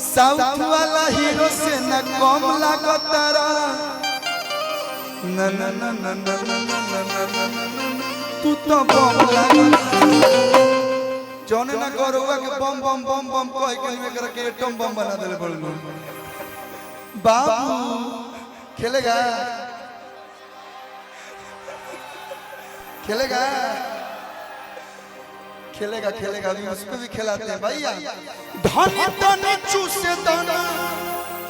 south वाला hero से न कम लागतारा न न न न न न तू तो बम लागतारा जौने ना गौरवा के बम बम बम बम कह के एकरा के एटम बम बना देले बड़लो बाबू खेलेगा खेलेगा खेलेगा खेलेगा अभी उसको भी खिलाते हैं भैया धनी तनी चूसे दाना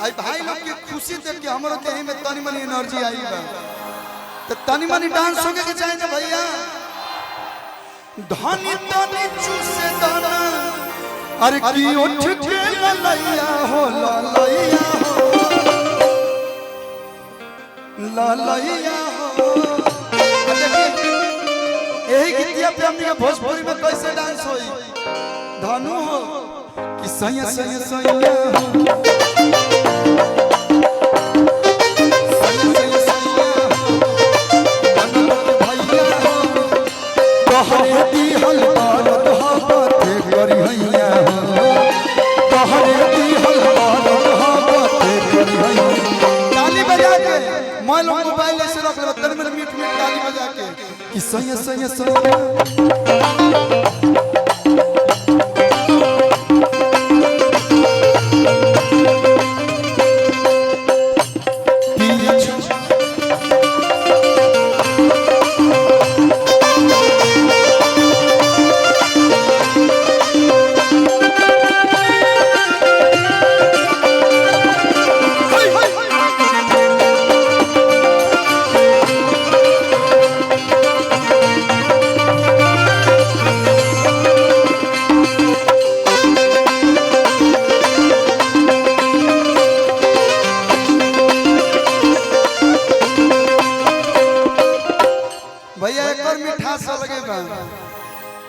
आई भाई लोग की खुशी देख के हमरो देह में तनी मनी एनर्जी आई बा तो तनी मनी डांस होके के चाहिए ना भैया धनी तनी चूसे दाना अरे की उठ के ललैया हो ललैया हो यही गीतिया पे हमने भोजपुरी में कैसे डांस होई धनु हो कि सैया सैया सैया तोहरे दी हलवार दहाबते करी हैया तोहरे दी हलवार दहाबते करी हैया ताली बजा के मैं लोग मोबाइल ऐसे रख ले तन में मीठ मीठ ताली बजा के कि सैया सैया सैया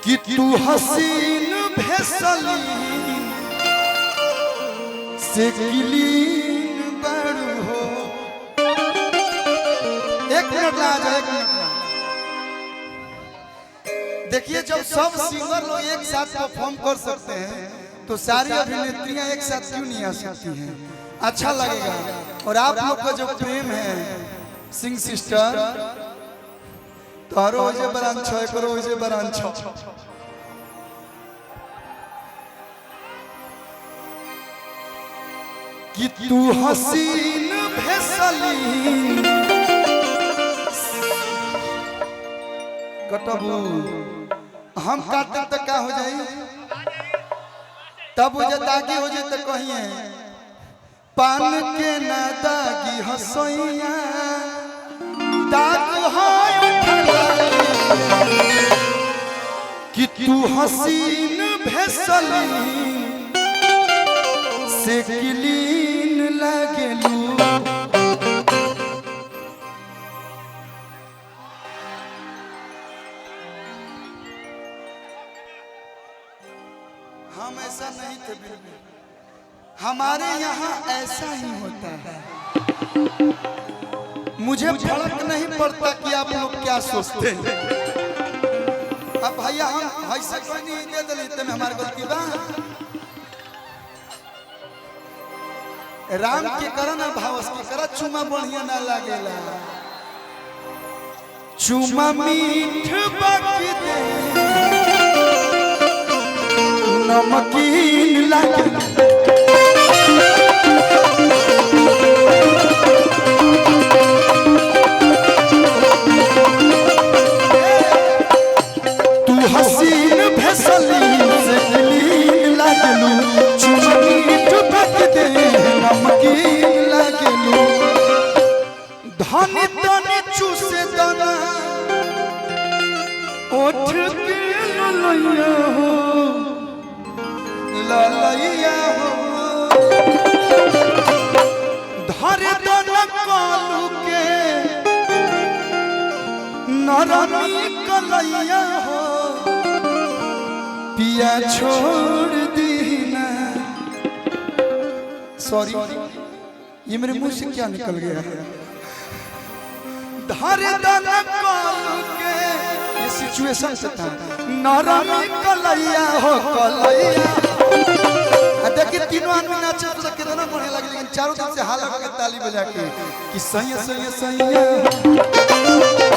कि तू हसीन भेसलीन से किलीन बड़ू हो एक मिनट ला जा एक मिनट देखिए जब सब सिंगर लोग एक साथ परफॉर्म कर सकते हैं तो सारी अभिनेत्रियां एक साथ क्यों नहीं आ सकती हैं अच्छा लगेगा और आप लोग का जो प्रेम है सिंग सिस्टर तारो जे बरान छ करो जे बरान छ कि तू हसीन भेसलीन कटबू हम काटे तो क्या हो जाई तब हो दागी हो जाए तो कहिए पान के ना दागी हसैया दाग है कि तू हसीन भेसलीन से किलीन लागेलू हम ऐसा नहीं थे बिल्कुल हमारे यहाँ ऐसा ही होता है मुझे फर्क नहीं पड़ता कि आप लोग क्या सोचते हैं अब भैया हम ऐसे कोई नहीं दे देते में हमारे गलती बा राम के करना भावस के करा चुमा बढ़िया ना लागेला चुमा मीठ बाकी दे नमकीन लागेला हसीन भेसलीन से किलीन लागलू चुमा मीठ बाकी दे नमकीन लागलू धनी तनी चूसे दाना ओठ के ललैया हो धरे दाना कालू के नरमी कलैया हो पिया छोड़ दीना सॉरी ये मेरे मुंह से क्या निकल गया धरे दाना कालू के ये सिचुएशन से था नरमी कलैया हो कलैया देखिए तीनों आदमी नाचे तो कितना बढ़िया लगे, लेकिन चारों तरफ से हाथ लगा के ताली बजा के कि सैया सैया सैया